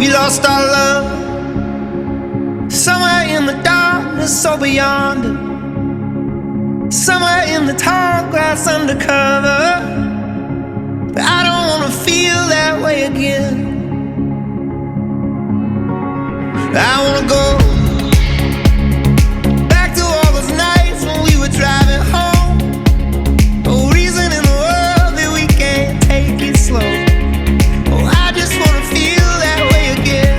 We lost our love somewhere in the darkness, so beyond it. Somewhere in the tall grass undercover. But I don't wanna feel that way again. I wanna go back to all those nights when we were driving home. No reason in the world that we can't take it slow. Oh, I just wanna feel that way again.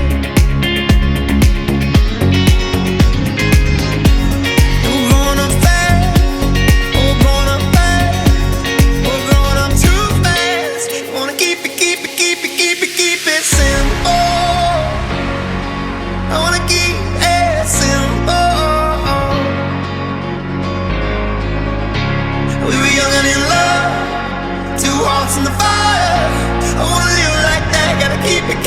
We're growing up fast, we're growing up fast, we're growing up too fast. Wanna keep it simple. I wanna keep it simple. We were young and in love, two hearts in the fire. I wanna live like that, gotta keep it